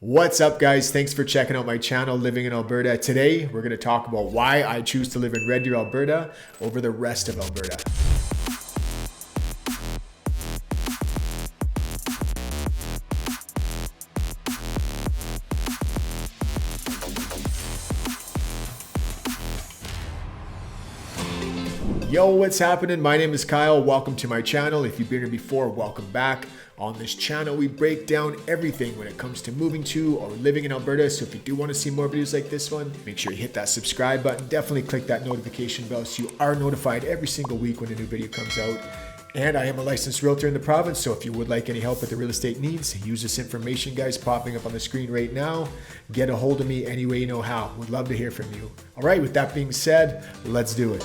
What's up, guys? Thanks for checking out my channel, Living in Alberta. Today, we're going to talk about why I choose to live in Red Deer, Alberta over the rest of Alberta. Yo, what's happening? My name is Kyle. Welcome to my channel. If you've been here before, welcome back. On this channel, we break down everything when it comes to moving to or living in Alberta. So if you do want to see more videos like this one, make sure you hit that subscribe button. Definitely click that notification bell so you are notified every single week when a new video comes out. And I am a licensed realtor in the province, so if you would like any help with the real estate needs, use this information, guys, popping up on the screen right now. Get a hold of me any way you know how. Would love to hear from you. All right, with that being said, let's do it.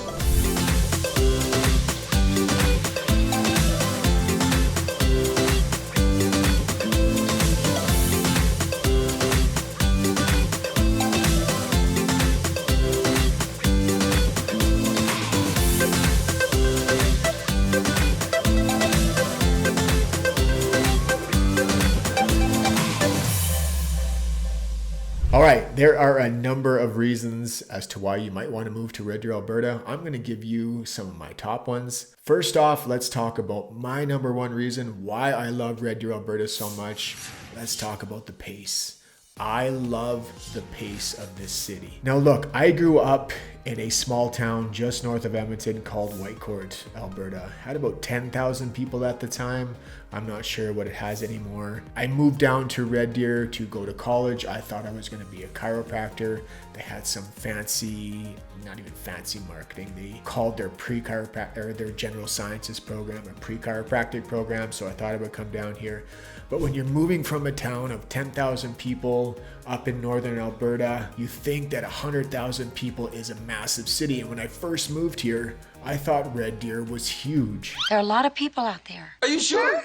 All right, there are a number of reasons as to why you might want to move to Red Deer, Alberta. I'm going to give you some of my top ones. First off, let's talk about my number one reason why I love Red Deer, Alberta so much. Let's talk about the pace. I love the pace of this city. Now look, I grew up in a small town just north of Edmonton called Whitecourt, Alberta. Had about 10,000 people at the time. I'm not sure what it has anymore. I moved down to Red Deer to go to college. I thought I was going to be a chiropractor. They had some fancy, not even fancy marketing. They called their pre-chiropractic or their general sciences program a pre-chiropractic program. So I thought I would come down here. But when you're moving from a town of 10,000 people up in northern Alberta, you think that 100,000 people is a massive city. And when I first moved here, I thought Red Deer was huge. There are a lot of people out there. Are you sure?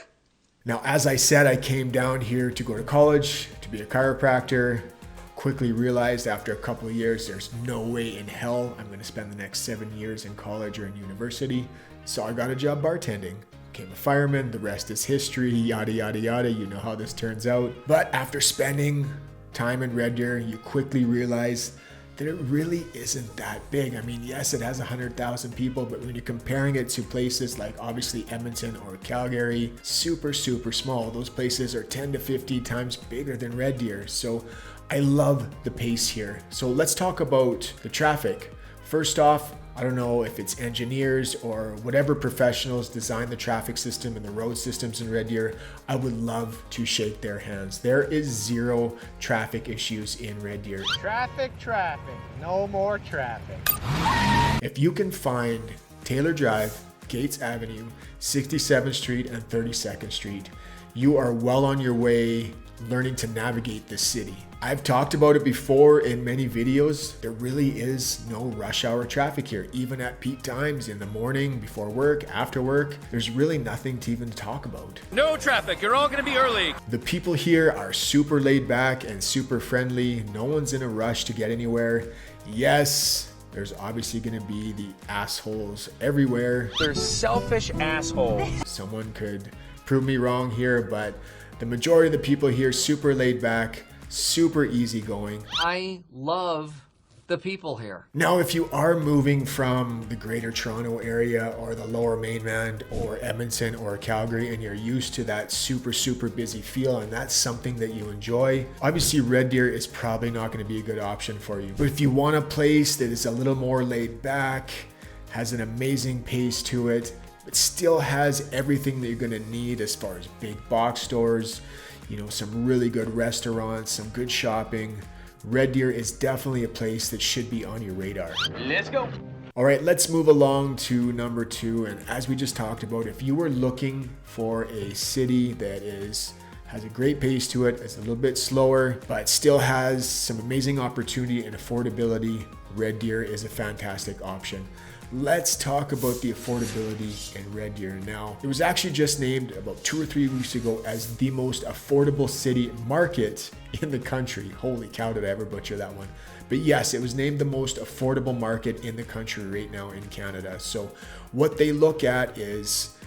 Now, as I said, I came down here to go to college, to be a chiropractor. Quickly realized after a couple of years, there's no way in hell I'm going to spend the next 7 years in college or in university. So I got a job bartending. Became a fireman, the rest is history, yada, yada, yada. You know how this turns out. But after spending time in Red Deer, you quickly realize that it really isn't that big. I mean, yes, it has 100,000 people, but when you're comparing it to places like obviously Edmonton or Calgary, super, super small. Those places are 10 to 50 times bigger than Red Deer. So I love the pace here. So let's talk about the traffic. First off, I don't know if it's engineers or whatever professionals design the traffic system and the road systems in Red Deer. I would love to shake their hands. There is zero traffic issues in Red Deer. Traffic, no more traffic. If you can find Taylor Drive, Gates Avenue, 67th Street, and 32nd Street, you are well on your way learning to navigate the city. I've talked about it before in many videos. There really is no rush hour traffic here. Even at peak times in the morning, before work, after work, there's really nothing to even talk about. No traffic, you're all gonna be early. The people here are super laid back and super friendly. No one's in a rush to get anywhere. Yes, there's obviously gonna be the assholes everywhere. They're selfish assholes. Someone could prove me wrong here, but the majority of the people here super laid back, super easygoing. I love the people here. Now, if you are moving from the Greater Toronto area or the Lower Mainland or Edmonton or Calgary and you're used to that super, super busy feel and that's something that you enjoy, obviously Red Deer is probably not going to be a good option for you. But if you want a place that is a little more laid back, has an amazing pace to it, but still has everything that you're going to need as far as big box stores, you know, some really good restaurants, some good shopping, Red Deer is definitely a place that should be on your radar. Let's go. All right, let's move along to number two. And as we just talked about, if you were looking for a city that has a great pace to it, it's a little bit slower, but still has some amazing opportunity and affordability, Red Deer is a fantastic option. Let's talk about the affordability in Red Deer. Now, it was actually just named about 2 or 3 weeks ago as the most affordable city market in the country. Holy cow, did I ever butcher that one. But yes, it was named the most affordable market in the country right now in Canada. So what they look at is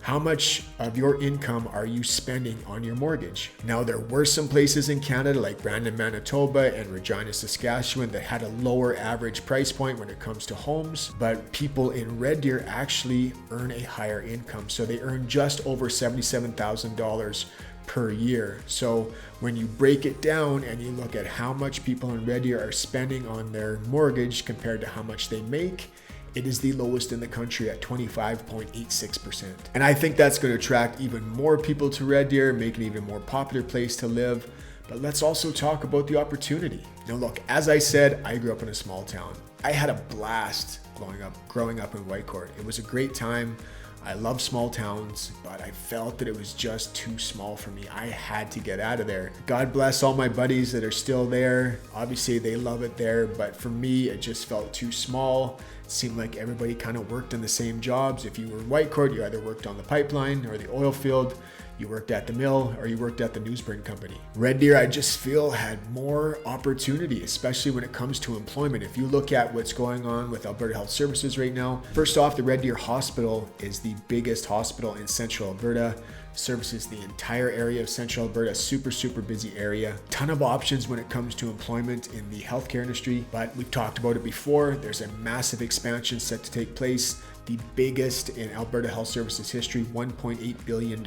How much of your income are you spending on your mortgage? Now, there were some places in Canada like Brandon, Manitoba and Regina, Saskatchewan that had a lower average price point when it comes to homes, but people in Red Deer actually earn a higher income. So they earn just over $77,000 per year. So when you break it down and you look at how much people in Red Deer are spending on their mortgage compared to how much they make, it is the lowest in the country at 25.86%. And I think that's going to attract even more people to Red Deer, make it an even more popular place to live. But let's also talk about the opportunity. Now look, as I said, I grew up in a small town. I had a blast growing up in Whitecourt. It was a great time. I love small towns, but I felt that it was just too small for me. I had to get out of there. God bless all my buddies that are still there. Obviously, they love it there, but for me, it just felt too small. It seemed like everybody kind of worked in the same jobs. If you were in Whitecourt, you either worked on the pipeline or the oil field, you worked at the mill, or you worked at the newsprint company. Red Deer, I just feel, had more opportunity, especially when it comes to employment. If you look at what's going on with Alberta Health Services right now, first off, the Red Deer Hospital is the biggest hospital in Central Alberta, services the entire area of Central Alberta, super busy area. Ton of options when it comes to employment in the healthcare industry, but we've talked about it before. There's a massive expansion set to take place. The biggest in Alberta Health Services history, $1.8 billion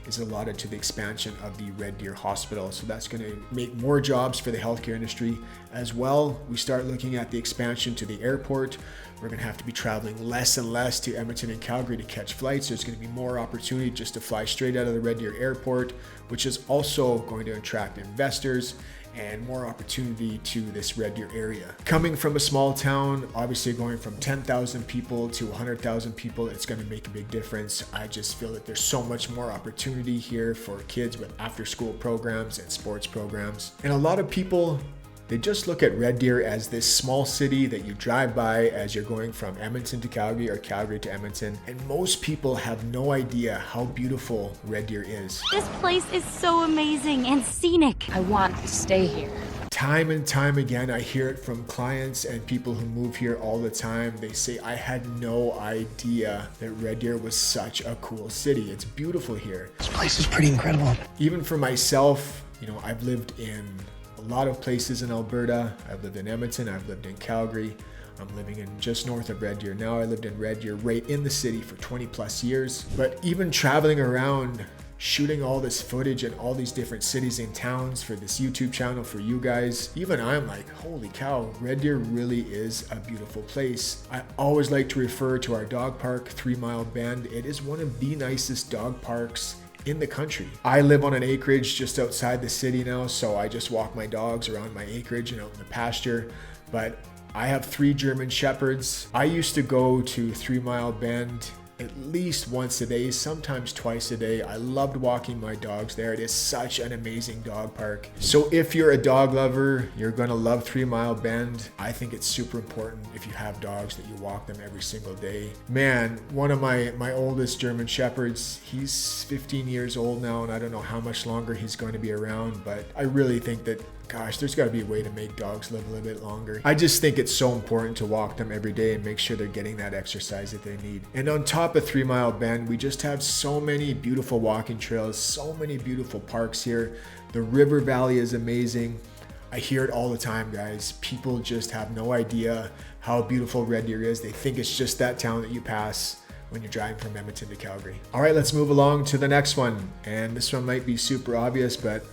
is allotted to the expansion of the Red Deer Hospital. So that's going to make more jobs for the healthcare industry. As well, we start looking at the expansion to the airport. We're going to have to be traveling less and less to Edmonton and Calgary to catch flights. There's going to be more opportunity just to fly straight out of the Red Deer Airport, which is also going to attract investors and more opportunity to this Red Deer area. Coming from a small town, obviously going from 10,000 people to 100,000 people, it's going to make a big difference. I just feel that there's so much more opportunity here for kids with after school programs and sports programs. And a lot of people, they just look at Red Deer as this small city that you drive by as you're going from Edmonton to Calgary or Calgary to Edmonton. And most people have no idea how beautiful Red Deer is. This place is so amazing and scenic. I want to stay here. Time and time again, I hear it from clients and people who move here all the time. They say, I had no idea that Red Deer was such a cool city. It's beautiful here. This place is pretty incredible. Even for myself, I've lived in a lot of places in Alberta. I've lived in Edmonton, I've lived in Calgary. I'm living in just north of Red Deer now. I lived in Red Deer right in the city for 20 plus years. But even traveling around, shooting all this footage in all these different cities and towns for this YouTube channel for you guys, even I'm like, holy cow, Red Deer really is a beautiful place. I always like to refer to our dog park, 3 Mile Bend. It is one of the nicest dog parks in the country. I live on an acreage just outside the city now, so I just walk my dogs around my acreage and out in the pasture. But I have 3 German Shepherds. I used to go to 3 Mile Bend at least once a day, sometimes twice a day. I loved walking my dogs there. It is such an amazing dog park. So if you're a dog lover, you're gonna love 3 Mile Bend. I think it's super important if you have dogs that you walk them every single day. Man, one of my oldest German Shepherds, he's 15 years old now, and I don't know how much longer he's going to be around, but I really think that, gosh, there's got to be a way to make dogs live a little bit longer. I just think it's so important to walk them every day and make sure they're getting that exercise that they need. And on top of 3 Mile Bend, we just have so many beautiful walking trails, so many beautiful parks here. The river valley is amazing. I hear it all the time, guys. People just have no idea how beautiful Red Deer is. They think it's just that town that you pass when you're driving from Edmonton to Calgary. All right, let's move along to the next one. And this one might be super obvious, but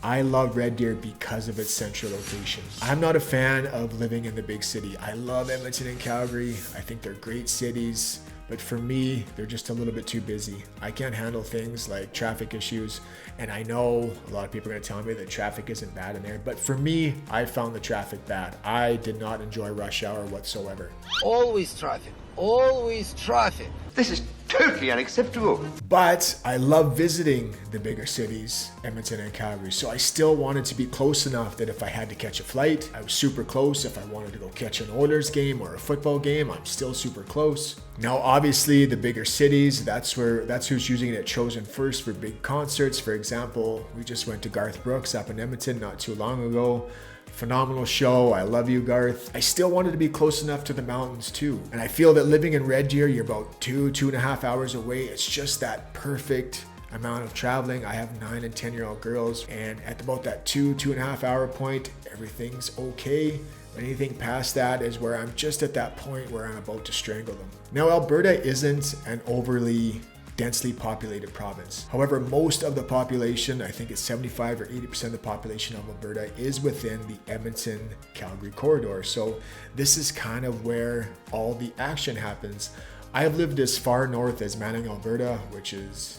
I love Red Deer because of its central location. I'm not a fan of living in the big city. I love Edmonton and Calgary. I think they're great cities, but for me, they're just a little bit too busy. I can't handle things like traffic issues, and I know a lot of people are gonna tell me that traffic isn't bad in there, but for me, I found the traffic bad. I did not enjoy rush hour whatsoever. Always traffic. Always traffic. This is totally unacceptable. But I love visiting the bigger cities, Edmonton and Calgary. So I still wanted to be close enough that if I had to catch a flight, I was super close. If I wanted to go catch an Oilers game or a football game, I'm still super close. Now, obviously, the bigger cities, that's who's usually get chosen first for big concerts. For example, we just went to Garth Brooks up in Edmonton not too long ago. Phenomenal show. I love you, Garth. I still wanted to be close enough to the mountains too. And I feel that living in Red Deer, you're about 2.5 hours away. It's just that perfect amount of traveling. I have 9 and 10-year-old girls, and at about that 2.5 hour point, everything's okay. Anything past that is where I'm just at that point where I'm about to strangle them. Now, Alberta isn't an overly densely populated province. However, most of the population, I think it's 75 or 80% of the population of Alberta, is within the Edmonton-Calgary corridor. So this is kind of where all the action happens. I have lived as far north as Manning, Alberta, which is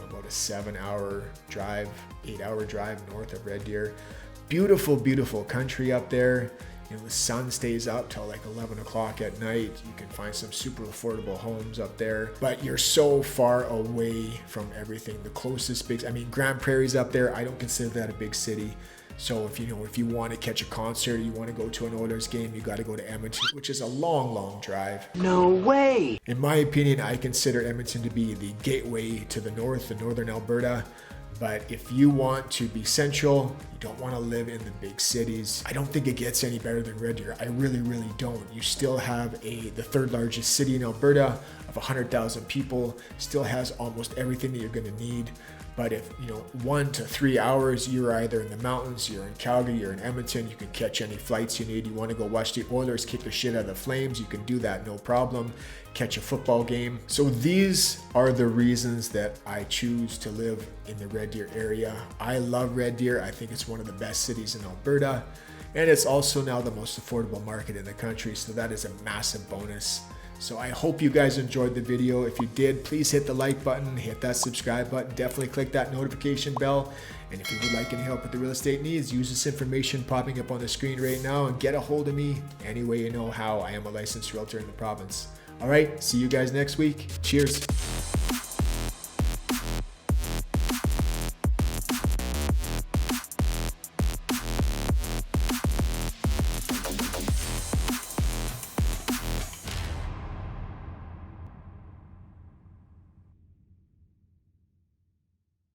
about a 7-hour drive, 8-hour drive north of Red Deer. Beautiful, beautiful country up there. You know, the sun stays up till like 11 o'clock at night. You can find some super affordable homes up there, but you're so far away from everything. The closest Grand Prairie's up there. I don't consider that a big city. So if you want to catch a concert, you want to go to an Oilers game, you got to go to Edmonton, which is a long, long drive. No way! In my opinion, I consider Edmonton to be the gateway to the north, the northern Alberta. But if you want to be central, you don't want to live in the big cities, I don't think it gets any better than Red Deer. I really, really don't. You still have the third largest city in Alberta of 100,000 people, still has almost everything that you're going to need. But if, 1 to 3 hours, you're either in the mountains, you're in Calgary, you're in Edmonton, you can catch any flights you need. You want to go watch the Oilers kick the shit out of the Flames, you can do that, no problem. Catch a football game. So these are the reasons that I choose to live in the Red Deer area. I love Red Deer. I think it's one of the best cities in Alberta. And it's also now the most affordable market in the country. So that is a massive bonus. So I hope you guys enjoyed the video. If you did, please hit the like button, hit that subscribe button, definitely click that notification bell. And if you would like any help with the real estate needs, use this information popping up on the screen right now and get a hold of me any way you know how. I am a licensed realtor in the province. All right, see you guys next week. Cheers.